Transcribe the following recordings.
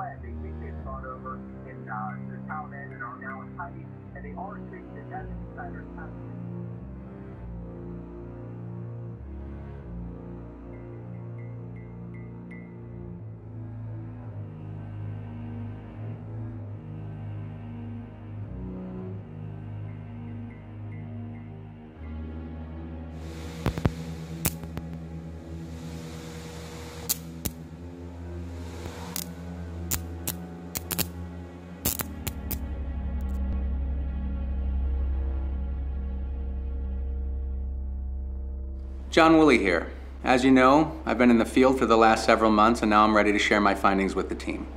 fled. They think they've gone over in the Taliban and are now in hiding, and they are treating it as insiders. John Woolley here. As you know, I've been in the field for the last several months, and now I'm ready to share my findings with the team.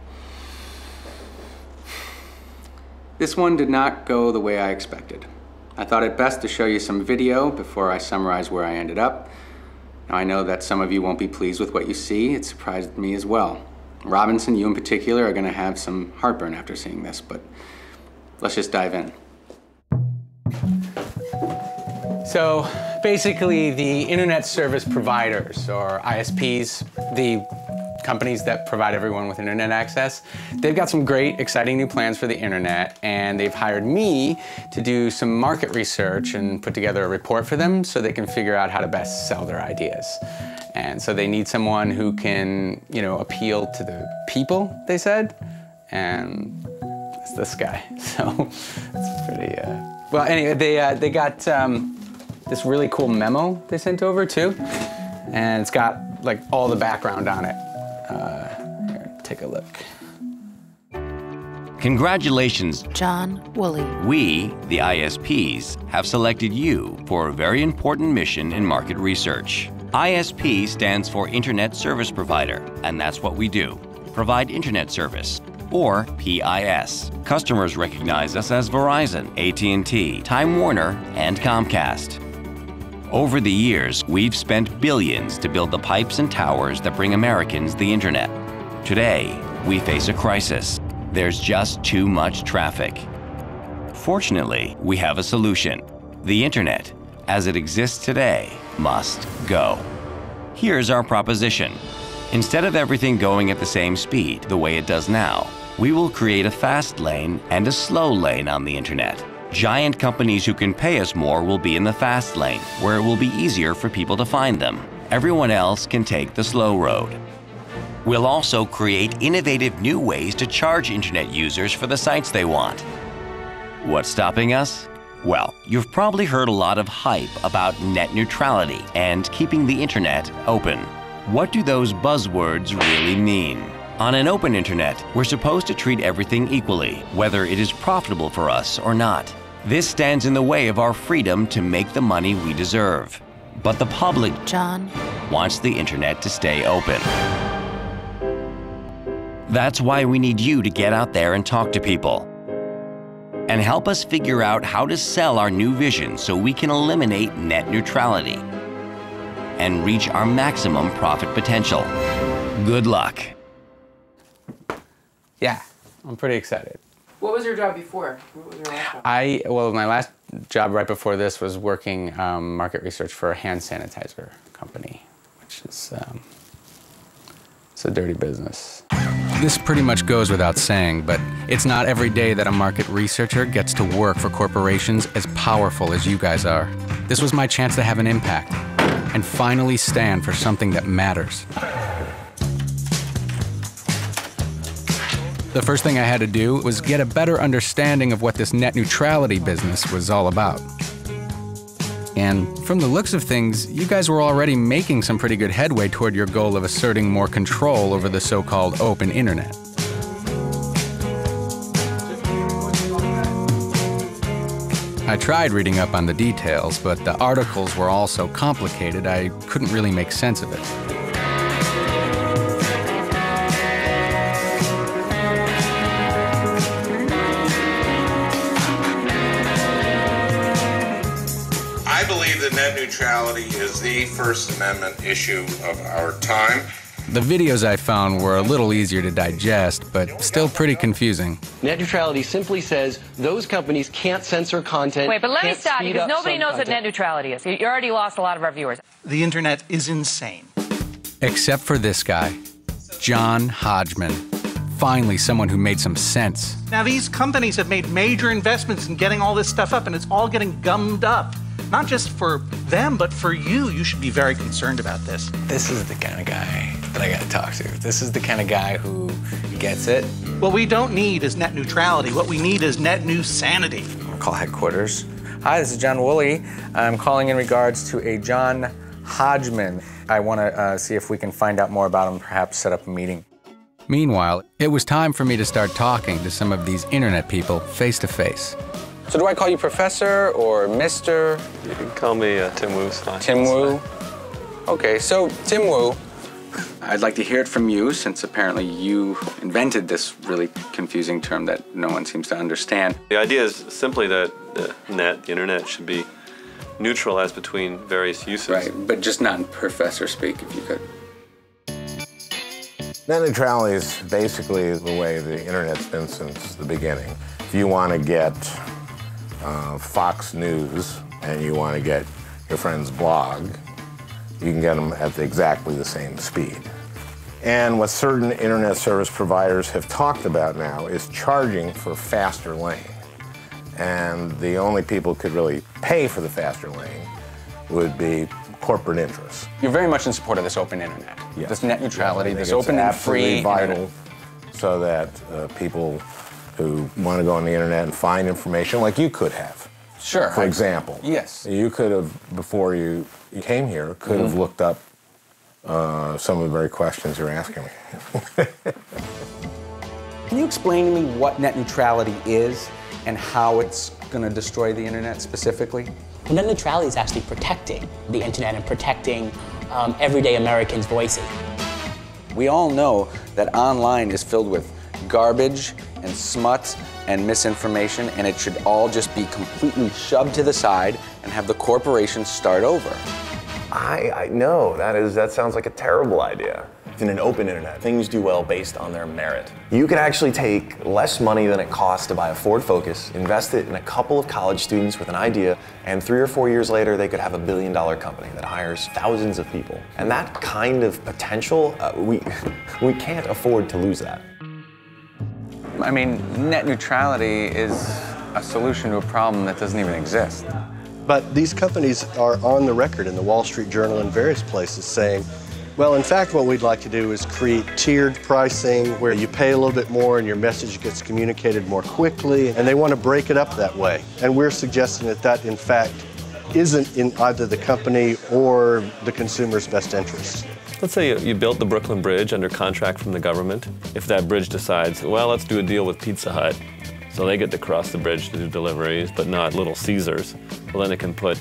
This one did not go the way I expected. I thought it best to show you some video before I summarize where I ended up. Now, I know that some of you won't be pleased with what you see. It surprised me as well. Robinson, you in particular, are going to have some heartburn after seeing this, but let's just dive in. So, basically, the internet service providers, or ISPs, the companies that provide everyone with internet access, they've got some great, exciting new plans for the internet, and they've hired me to do some market research and put together a report for them so they can figure out how to best sell their ideas. And so they need someone who can, appeal to the people, they said, and it's this guy. So it's pretty, well, anyway, they got this really cool memo they sent over too, and it's got like all the background on it. Here, take a look. Congratulations, John Woolley. We, the ISPs, have selected you for a very important mission in market research. ISP stands for Internet Service Provider, and that's what we do. Provide internet service, or PIS. Customers recognize us as Verizon, AT&T, Time Warner, and Comcast. Over the years, we've spent billions to build the pipes and towers that bring Americans the internet. Today, we face a crisis. There's just too much traffic. Fortunately, we have a solution. The internet, as it exists today, must go. Here's our proposition. Instead of everything going at the same speed, the way it does now, we will create a fast lane and a slow lane on the internet. Giant companies who can pay us more will be in the fast lane, where it will be easier for people to find them. Everyone else can take the slow road. We'll also create innovative new ways to charge internet users for the sites they want. What's stopping us? Well, you've probably heard a lot of hype about net neutrality and keeping the internet open. What do those buzzwords really mean? On an open internet, we're supposed to treat everything equally, whether it is profitable for us or not. This stands in the way of our freedom to make the money we deserve. But the public, John, wants the internet to stay open. That's why we need you to get out there and talk to people. And help us figure out how to sell our new vision so we can eliminate net neutrality and reach our maximum profit potential. Good luck. Yeah, I'm pretty excited. What was your job before? What was your last job? Well, my last job right before this was working market research for a hand sanitizer company, which is it's a dirty business. This pretty much goes without saying, but it's not every day that a market researcher gets to work for corporations as powerful as you guys are. This was my chance to have an impact and finally stand for something that matters. The first thing I had to do was get a better understanding of what this net neutrality business was all about. And from the looks of things, you guys were already making some pretty good headway toward your goal of asserting more control over the so-called open internet. I tried reading up on the details, but the articles were all so complicated I couldn't really make sense of it. I believe that net neutrality is the First Amendment issue of our time. The videos I found were a little easier to digest, but still pretty confusing. Net neutrality simply says those companies can't censor content. Wait, but let me stop you, because nobody knows what content. net neutrality is. You already lost a lot of our viewers. The internet is insane. Except for this guy, John Hodgman. Finally, someone who made some sense. Now, these companies have made major investments in getting all this stuff up, and it's all getting gummed up. Not just for them, but for you. You should be very concerned about this. This is the kind of guy that I gotta talk to. This is the kind of guy who gets it. What we don't need is net neutrality. What we need is net new sanity. I'll call headquarters. Hi, this is John Woolley. I'm calling in regards to a John Hodgman. I wanna see if we can find out more about him, perhaps set up a meeting. Meanwhile, it was time for me to start talking to some of these internet people face to face. So do I call you Professor or Mr.? You can call me Tim Wu. Tim Wu? Okay, so Tim Wu, I'd like to hear it from you, since apparently you invented this really confusing term that no one seems to understand. The idea is simply that the internet, should be neutral as between various uses. Right, but just not in professor speak, if you could. Net neutrality is basically the way the internet's been since the beginning. If you want to get Fox News and you want to get your friend's blog, you can get them at exactly the same speed. And what certain internet service providers have talked about now is charging for faster lane. And the only people who could really pay for the faster lane would be corporate interests. You're very much in support of this open internet. Yes. This net neutrality, Yeah, this open and free vital internet. So that people who want to go on the internet and find information like you could have. Sure. For example. Yes. You could have, before you came here, could have looked up some of the very questions you're asking me. Can you explain to me what net neutrality is and how it's going to destroy the internet specifically? Well, net neutrality is actually protecting the internet and protecting everyday Americans' voices. We all know that online is filled with garbage and smut and misinformation, and it should all just be completely shoved to the side and have the corporations start over. I know, that sounds like a terrible idea. In an open internet, things do well based on their merit. You could actually take less money than it costs to buy a Ford Focus, invest it in a couple of college students with an idea, and 3 or 4 years later, they could have $1 billion company that hires thousands of people. And that kind of potential, we can't afford to lose that. I mean, net neutrality is a solution to a problem that doesn't even exist. But these companies are on the record in the Wall Street Journal and various places saying, well, in fact, what we'd like to do is create tiered pricing where you pay a little bit more and your message gets communicated more quickly, and they want to break it up that way. And we're suggesting that that, in fact, isn't in either the company or the consumer's best interest. Let's say you built the Brooklyn Bridge under contract from the government. If that bridge decides, well, let's do a deal with Pizza Hut, so they get to cross the bridge to do deliveries, but not Little Caesars. Well, then it can put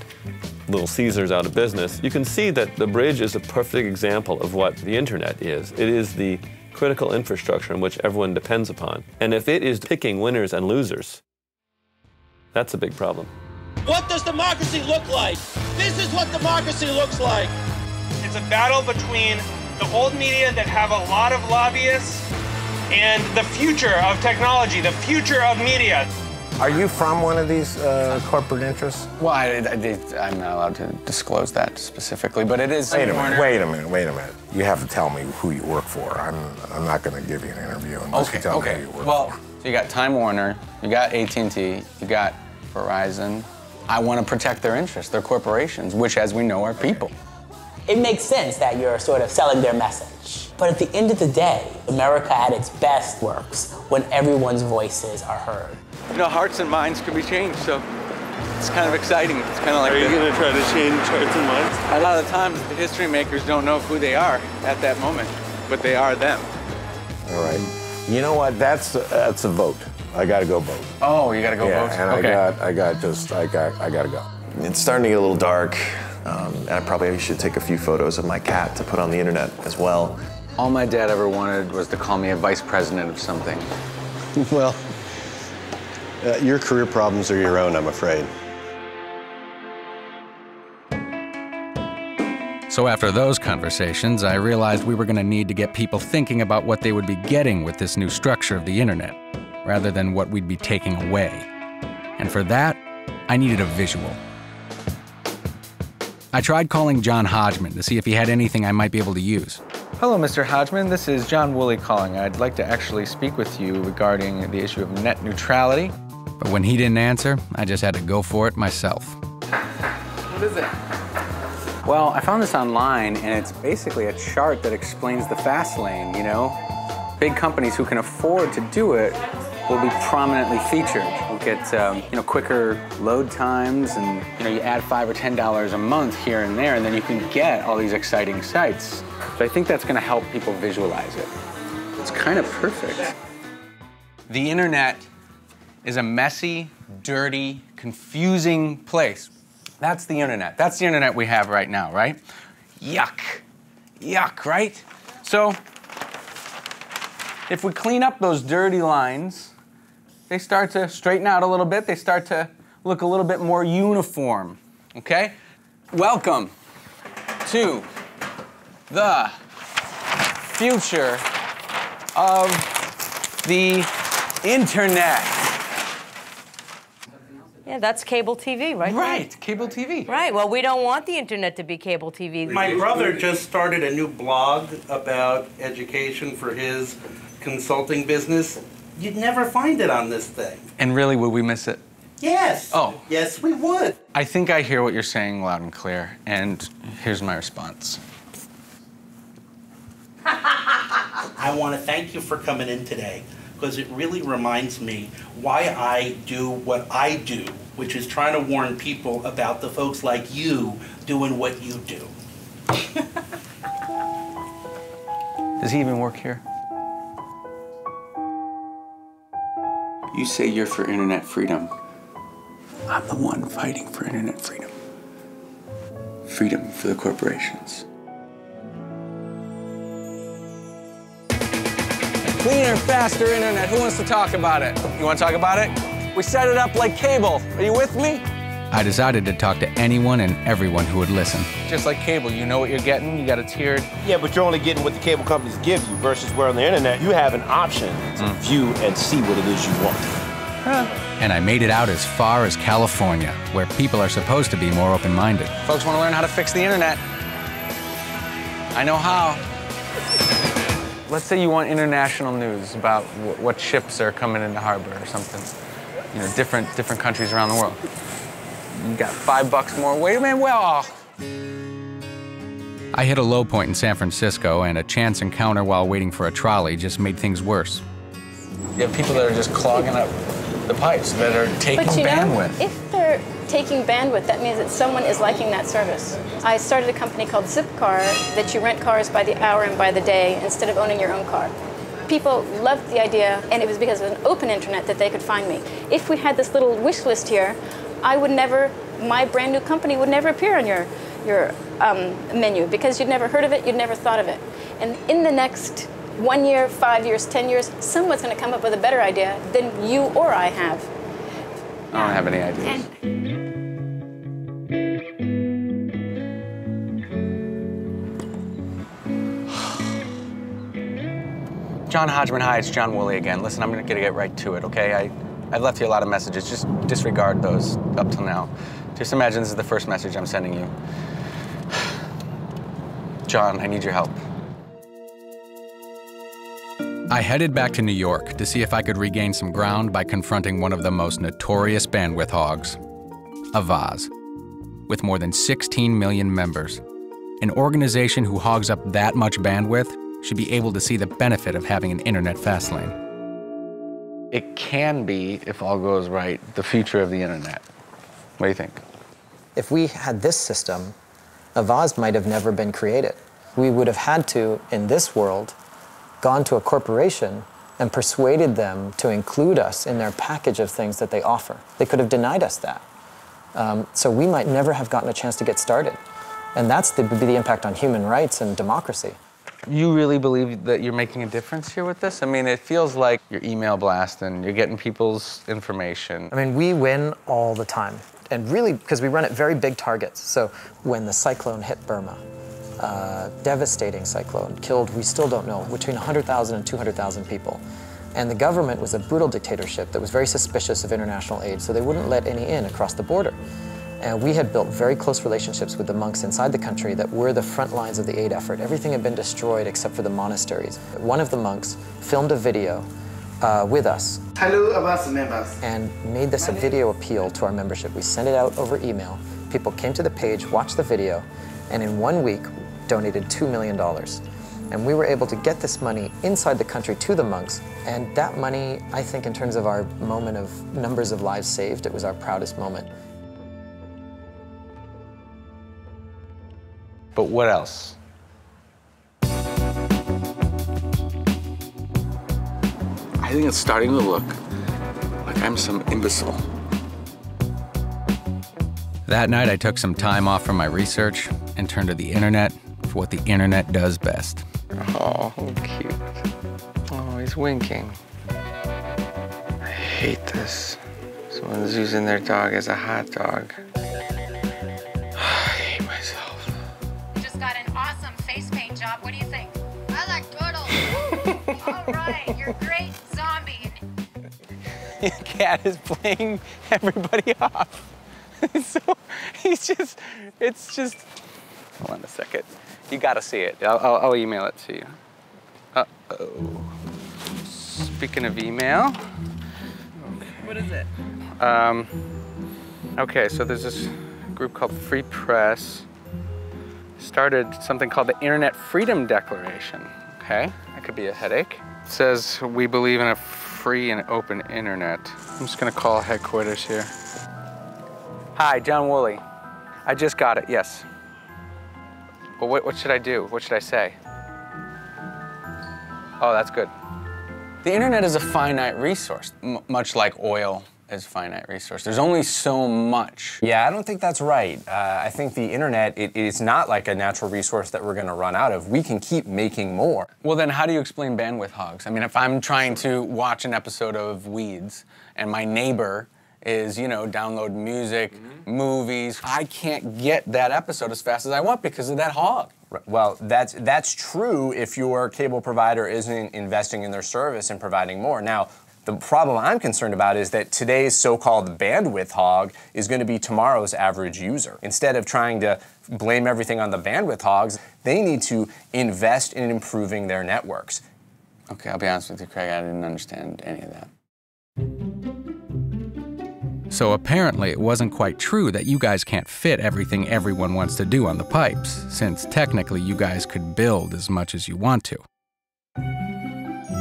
Little Caesars out of business. You can see that the bridge is a perfect example of what the internet is. It is the critical infrastructure in which everyone depends upon. And if it is picking winners and losers, that's a big problem. What does democracy look like? This is what democracy looks like. It's a battle between the old media that have a lot of lobbyists and the future of technology, the future of media. Are you from one of these corporate interests? Well, I'm not allowed to disclose that specifically, but it is. Wait a minute. You have to tell me who you work for. I'm not going to give you an interview unless you tell me who you work for. So you got Time Warner, you got AT&T, you got Verizon. I want to protect their interests, their corporations, which, as we know, are people. It makes sense that you're sort of selling their message. But at the end of the day, America at its best works when everyone's voices are heard. You know, hearts and minds can be changed, so it's kind of exciting. It's kind of like. Are you going to try to change hearts and minds? A lot of the times, the history makers don't know who they are at that moment, but they are them. All right. You know what? That's a vote. I got to go vote. Oh, you got to go vote. And okay. I got to go. It's starting to get a little dark, and I probably should take a few photos of my cat to put on the internet as well. All my dad ever wanted was to call me a vice president of something. Well, your career problems are your own, I'm afraid. So after those conversations, I realized we were going to need to get people thinking about what they would be getting with this new structure of the internet, rather than what we'd be taking away. And for that, I needed a visual. I tried calling John Hodgman to see if he had anything I might be able to use. Hello, Mr. Hodgman. This is John Woolley calling. I'd like to actually speak with you regarding the issue of net neutrality. But when he didn't answer, I just had to go for it myself. What is it? Well, I found this online, and it's basically a chart that explains the fast lane, you know? Big companies who can afford to do it will be prominently featured. We'll get, quicker load times, and, you add $5 or $10 a month here and there, and then you can get all these exciting sites. So I think that's gonna help people visualize it. It's kind of perfect. The internet is a messy, dirty, confusing place. That's the internet. That's the internet we have right now, right? Yuck. Yuck, right? So, if we clean up those dirty lines, they start to straighten out a little bit. They start to look a little bit more uniform, okay? Welcome to the future of the internet. Yeah, that's cable TV, right? Right, cable TV. Right, well, we don't want the internet to be cable TV. My brother just started a new blog about education for his consulting business. You'd never find it on this thing. And really, would we miss it? Yes. Oh. Yes, we would. I think I hear what you're saying loud and clear, and here's my response. I want to thank you for coming in today, because it really reminds me why I do what I do, which is trying to warn people about the folks like you doing what you do. Does he even work here? You say you're for internet freedom. I'm the one fighting for internet freedom. Freedom for the corporations. Cleaner, faster internet. Who wants to talk about it? You want to talk about it? We set it up like cable. Are you with me? I decided to talk to anyone and everyone who would listen. Just like cable, you know what you're getting. You got a tiered. Yeah, but you're only getting what the cable companies give you versus where on the internet you have an option to view and see what it is you want. And I made it out as far as California, where people are supposed to be more open-minded. Folks want to learn how to fix the internet. I know how. Let's say you want international news about what ships are coming into harbor or something. Different countries around the world. You got $5 more. Wait a minute, well. I hit a low point in San Francisco, and a chance encounter while waiting for a trolley just made things worse. You have people that are just clogging up the pipes, that are taking bandwidth. If they're taking bandwidth, that means that someone is liking that service. I started a company called Zipcar that you rent cars by the hour and by the day instead of owning your own car. People loved the idea, and it was because of an open internet that they could find me. If we had this little wish list here, my brand new company would never appear on your menu because you'd never heard of it, you'd never thought of it. And in the next 1 year, 5 years, 10 years, someone's going to come up with a better idea than you or I have. I don't have any ideas. John Hodgman, hi, it's John Woolley again. Listen, I'm gonna get right to it, okay? I've left you a lot of messages. Just disregard those up till now. Just imagine this is the first message I'm sending you. John, I need your help. I headed back to New York to see if I could regain some ground by confronting one of the most notorious bandwidth hogs, Avaaz, with more than 16 million members. An organization who hogs up that much bandwidth should be able to see the benefit of having an internet fast lane. It can be, if all goes right, the future of the internet. What do you think? If we had this system, Avaaz might have never been created. We would have had to, in this world, gone to a corporation and persuaded them to include us in their package of things that they offer. They could have denied us that. So we might never have gotten a chance to get started. And that's would be the impact on human rights and democracy. You really believe that you're making a difference here with this? I mean, it feels like you're email blasting, you're getting people's information. I mean, we win all the time. And really, because we run at very big targets. So when the cyclone hit Burma, devastating cyclone, killed, we still don't know, between 100,000 and 200,000 people. And the government was a brutal dictatorship that was very suspicious of international aid, so they wouldn't let any in across the border. And we had built very close relationships with the monks inside the country that were the front lines of the aid effort. Everything had been destroyed except for the monasteries. One of the monks filmed a video with us. Hello, Avaz members. And made this a video appeal to our membership. We sent it out over email. People came to the page, watched the video, and in 1 week donated $2 million. And we were able to get this money inside the country to the monks. And that money, I think in terms of our moment of numbers of lives saved, it was our proudest moment. But what else? I think it's starting to look like I'm some imbecile. That night, I took some time off from my research and turned to the internet for what the internet does best. Oh, how cute. Oh, he's winking. I hate this. Someone's using their dog as a hot dog. I hate myself. Just got an awesome face paint job. What do you think? I like turtles. All right, you're great, zombie. The cat is playing everybody off. So it's just, hold on a second. You gotta see it. I'll email it to you. Uh-oh. Speaking of email. Okay. What is it? Okay, so there's this group called Free Press. Started something called the Internet Freedom Declaration. Okay, that could be a headache. It says, we believe in a free and open internet. I'm just gonna call headquarters here. Hi, John Woolley. I just got it, yes. Well, what should I do? What should I say? Oh, that's good. The internet is a finite resource, much like oil is a finite resource. There's only so much. Yeah, I don't think that's right. I think the internet, it's not like a natural resource that we're gonna run out of. We can keep making more. Well, then how do you explain bandwidth hogs? I mean, if I'm trying to watch an episode of Weeds and my neighbor is, you know, download music, movies, I can't get that episode as fast as I want because of that hog. Well, that's true if your cable provider isn't investing in their service and providing more. Now, the problem I'm concerned about is that today's so-called bandwidth hog is going to be tomorrow's average user. Instead of trying to blame everything on the bandwidth hogs, they need to invest in improving their networks. Okay, I'll be honest with you, Craig, I didn't understand any of that. So apparently it wasn't quite true that you guys can't fit everything everyone wants to do on the pipes, since technically you guys could build as much as you want to.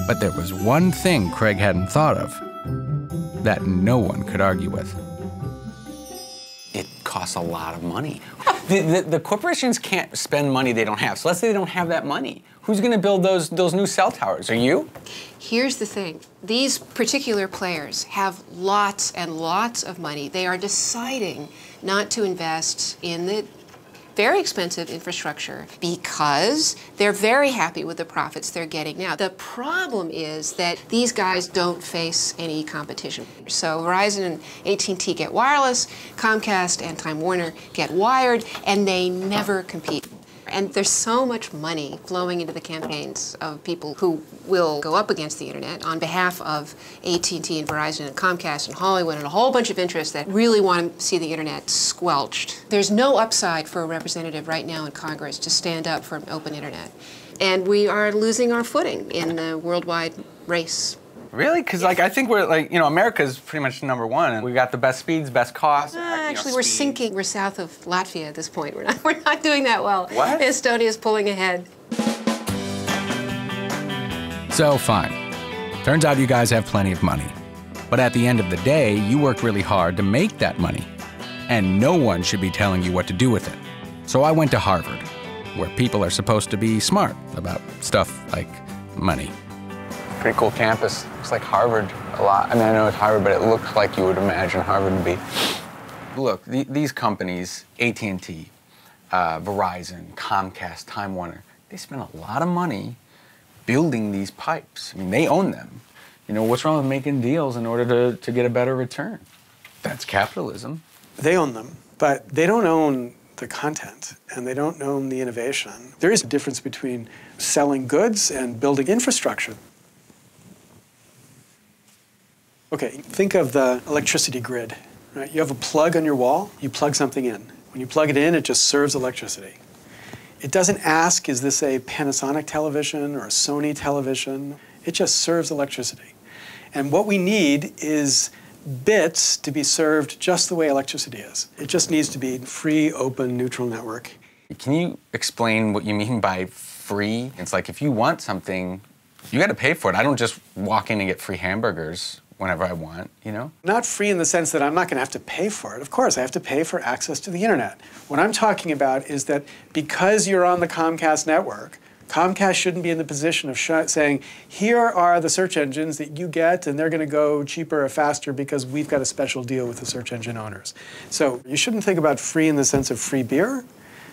But there was one thing Craig hadn't thought of that no one could argue with. It costs a lot of money. The corporations can't spend money they don't have. So let's say they don't have that money. Who's going to build those new cell towers? Are you? Here's the thing. These particular players have lots and lots of money. They are deciding not to invest in the very expensive infrastructure because they're very happy with the profits they're getting now. The problem is that these guys don't face any competition. So Verizon and AT&T get wireless, Comcast and Time Warner get wired, and they never compete. And there's so much money flowing into the campaigns of people who will go up against the internet on behalf of AT&T and Verizon and Comcast and Hollywood and a whole bunch of interests that really want to see the internet squelched. There's no upside for a representative right now in Congress to stand up for an open internet. And we are losing our footing in the worldwide race. Really? Because I think we're America's pretty much #1. And we got the best speeds, best costs. Actually, we're sinking. We're south of Latvia at this point. We're not doing that well. What? Estonia's pulling ahead. So fine. Turns out you guys have plenty of money. But at the end of the day, you worked really hard to make that money. And no one should be telling you what to do with it. So I went to Harvard, where people are supposed to be smart about stuff like money. Pretty cool campus. Looks like Harvard a lot. I mean, I know it's Harvard, but it looks like you would imagine Harvard to be. Look, these companies, AT&T, Verizon, Comcast, Time Warner, they spend a lot of money building these pipes. I mean, they own them. You know, what's wrong with making deals in order to get a better return? That's capitalism. They own them, but they don't own the content, and they don't own the innovation. There is a difference between selling goods and building infrastructure. Okay, think of the electricity grid. right? You have a plug on your wall, you plug something in. When you plug it in, it just serves electricity. It doesn't ask, is this a Panasonic television or a Sony television? It just serves electricity. And what we need is bits to be served just the way electricity is. It just needs to be free, open, neutral network. Can you explain what you mean by free? It's like if you want something, you got to pay for it. I don't just walk in and get free hamburgers whenever I want, you know? Not free in the sense that I'm not going to have to pay for it. Of course, I have to pay for access to the internet. What I'm talking about is that because you're on the Comcast network, Comcast shouldn't be in the position of saying, here are the search engines that you get, and they're going to go cheaper or faster because we've got a special deal with the search engine owners. So you shouldn't think about free in the sense of free beer.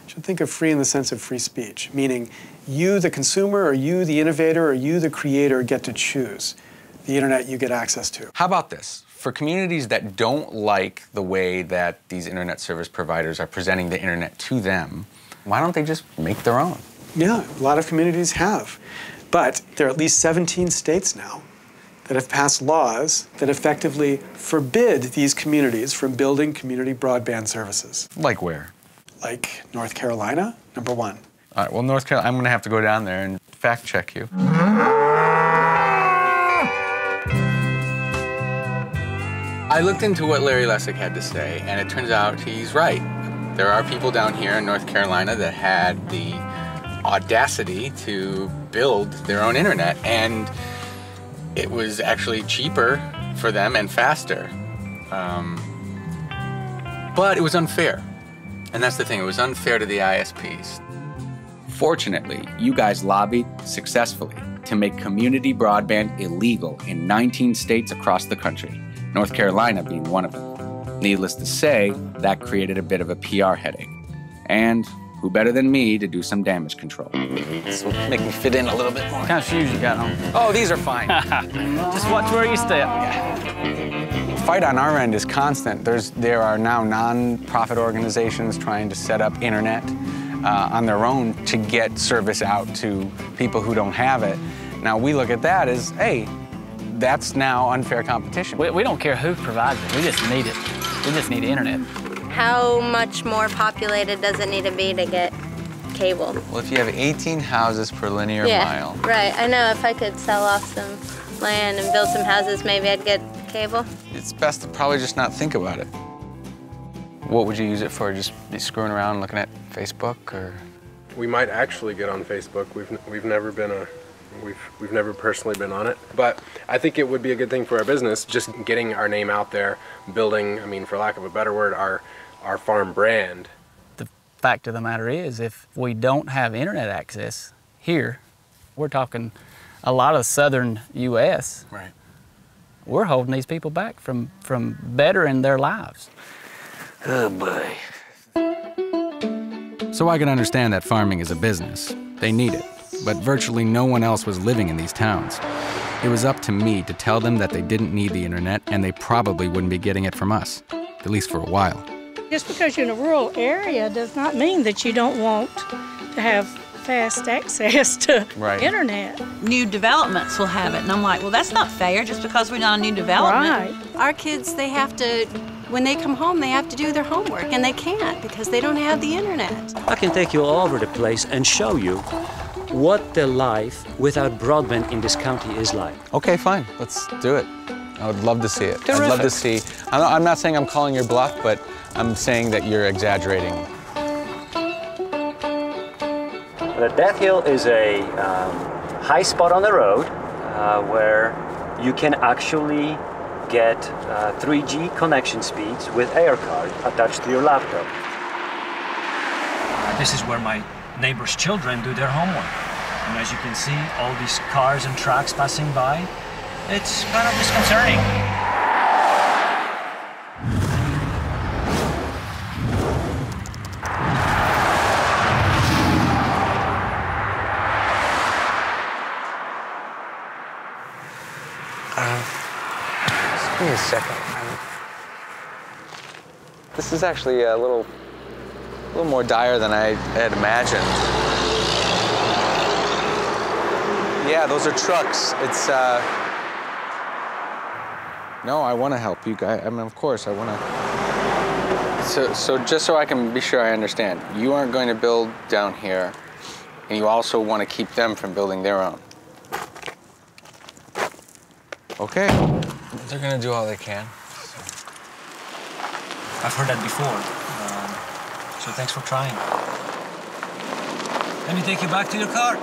You should think of free in the sense of free speech, meaning you, the consumer, or you, the innovator, or you, the creator, get to choose the internet you get access to. How about this? For communities that don't like the way that these internet service providers are presenting the internet to them, why don't they just make their own? Yeah, a lot of communities have. But there are at least 17 states now that have passed laws that effectively forbid these communities from building community broadband services. Like where? Like North Carolina, #1. All right, well, North Carolina, I'm going to have to go down there and fact check you. I looked into what Larry Lessig had to say, and it turns out he's right. There are people down here in North Carolina that had the audacity to build their own internet, and it was actually cheaper for them and faster. But it was unfair. And that's the thing, it was unfair to the ISPs. Fortunately, you guys lobbied successfully to make community broadband illegal in 19 states across the country, North Carolina being one of them. Needless to say, that created a bit of a PR headache. And who better than me to do some damage control? So make me fit in a little bit more. What kind of shoes you got on? Oh, these are fine. Just watch where you step. The fight on our end is constant. There are now non-profit organizations trying to set up internet on their own to get service out to people who don't have it. Now, we look at that as, hey, that's now unfair competition. We don't care who provides it. We just need it. We just need internet. How much more populated does it need to be to get cable? Well, if you have 18 houses per linear mile. Right. I know if I could sell off some land and build some houses, maybe I'd get cable. It's best to probably just not think about it. What would you use it for? Just be screwing around looking at Facebook, or? We might actually get on Facebook. We've never been we've never personally been on it, but I think it would be a good thing for our business, just getting our name out there, building, I mean, for lack of a better word, our farm brand. The fact of the matter is, if we don't have internet access here, we're talking a lot of southern U.S. Right. We're holding these people back from bettering their lives. Oh boy. So I can understand that farming is a business. They need it. But virtually no one else was living in these towns. It was up to me to tell them that they didn't need the internet and they probably wouldn't be getting it from us, at least for a while. Just because you're in a rural area does not mean that you don't want to have fast access to internet. New developments will have it, and I'm like, well, that's not fair just because we're not a new development. Right. Our kids, they have to, when they come home, they have to do their homework, and they can't because they don't have the internet. I can take you all over the place and show you what the life without broadband in this county is like. Okay, fine. Let's do it. I would love to see it. Terrific. I'd love to see. I'm not saying I'm calling your bluff, but I'm saying that you're exaggerating. The Death Hill is a high spot on the road where you can actually get 3G connection speeds with air card attached to your laptop. This is where my neighbors' children do their homework. And as you can see, all these cars and trucks passing by, it's kind of disconcerting. Just give me a second. This is actually a little more dire than I had imagined. Yeah, those are trucks. It's, no, I want to help you guys. I mean, of course, I want to So just so I can be sure I understand, you aren't going to build down here, and you also want to keep them from building their own. Okay. They're going to do all they can. I've heard that before, so thanks for trying. Let me take you back to your car.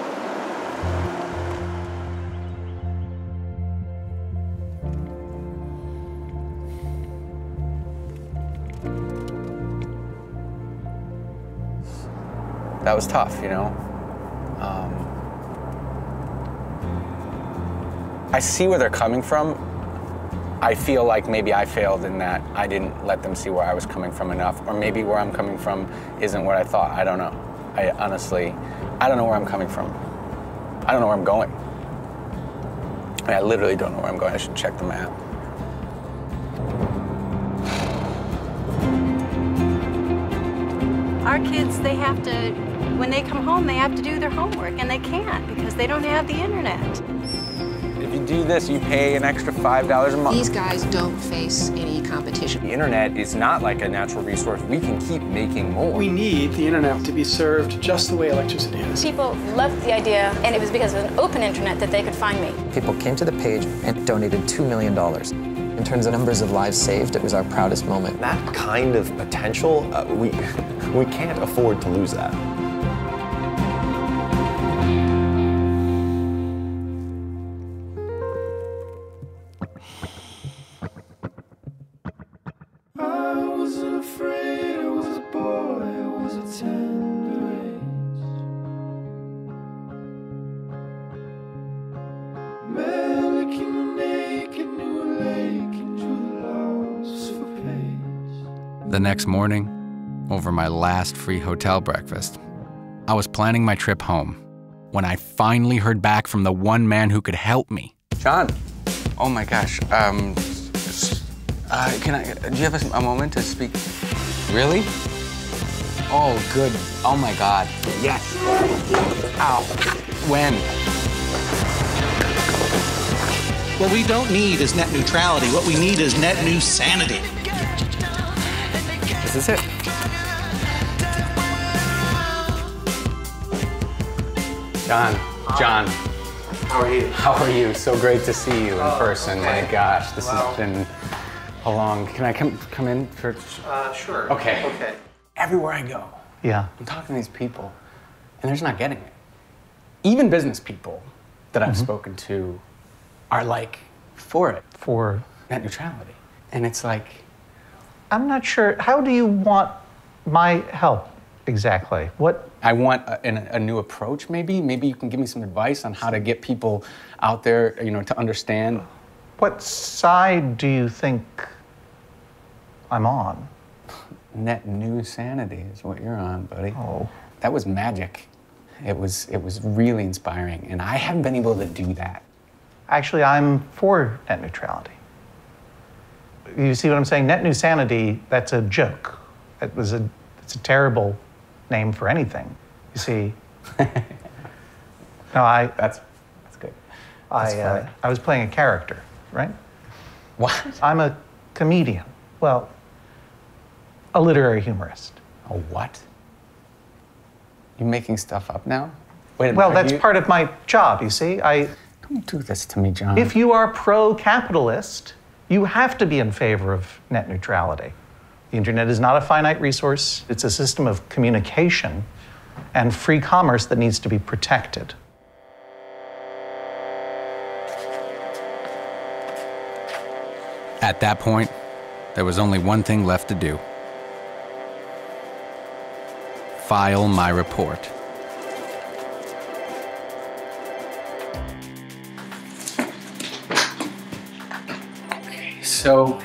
That was tough, you know? I see where they're coming from. I feel like maybe I failed in that I didn't let them see where I was coming from enough, or maybe where I'm coming from isn't what I thought. I don't know. I honestly don't know where I'm coming from. I don't know where I'm going. I mean, I literally don't know where I'm going. I should check the map. Our kids, they have to, when they come home, they have to do their homework, and they can't because they don't have the internet. If you do this, you pay an extra $5 a month. These guys don't face any competition. The internet is not like a natural resource. We can keep making more. We need the internet to be served just the way electricity is. People loved the idea, and it was because of an open internet that they could find me. People came to the page and donated $2 million. In terms of numbers of lives saved, it was our proudest moment. That kind of potential, we can't afford to lose that. The next morning, over my last free hotel breakfast, I was planning my trip home when I finally heard back from the one man who could help me. John, oh my gosh, do you have a moment to speak? Really? Oh, good. Oh my God. Yes. Ow. When? What we don't need is net neutrality. What we need is net new sanity. This is it. John, how are you? How are you? So great to see you in person. Okay. My gosh, this has been a long. Can I come in for? Sure. Okay. Okay. Everywhere I go, I'm talking to these people, and they're just not getting it. Even business people that I've spoken to are like for it, for net neutrality, and it's like. I'm not sure. How do you want my help exactly? What? I want a new approach, maybe. Maybe you can give me some advice on how to get people out there, you know, to understand. What side do you think I'm on? Net new sanity is what you're on, buddy. Oh. That was magic. It was really inspiring, and I haven't been able to do that. Actually, I'm for net neutrality. You see what I'm saying? Net new sanity, that's a joke. It's a terrible name for anything. You see? No, That's good. I was playing a character, right? What? I'm a comedian. Well, a literary humorist. A what? You making stuff up now? Wait a minute. Well, that's part of my job, you see? Don't do this to me, John. If you are pro-capitalist, you have to be in favor of net neutrality. The internet is not a finite resource. It's a system of communication and free commerce that needs to be protected. At that point, there was only one thing left to do. File my report. So,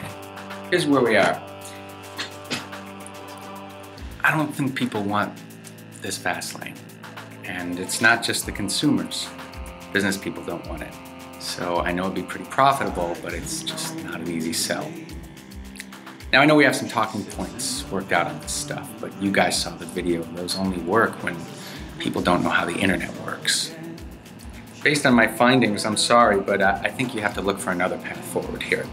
here's where we are. I don't think people want this fast lane. And it's not just the consumers. Business people don't want it. So I know it'd be pretty profitable, but it's just not an easy sell. Now I know we have some talking points worked out on this stuff, but you guys saw the video. Those only work when people don't know how the internet works. Based on my findings, I'm sorry, but I think you have to look for another path forward here.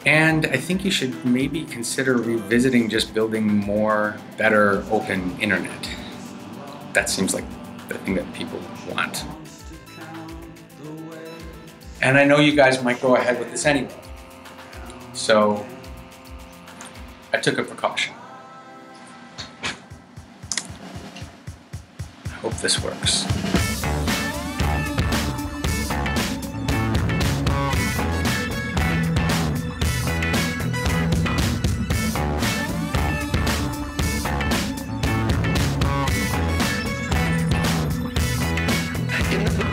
And I think you should maybe consider revisiting just building more, better, open internet. That seems like the thing that people want. And I know you guys might go ahead with this anyway. So I took a precaution. I hope this works. In the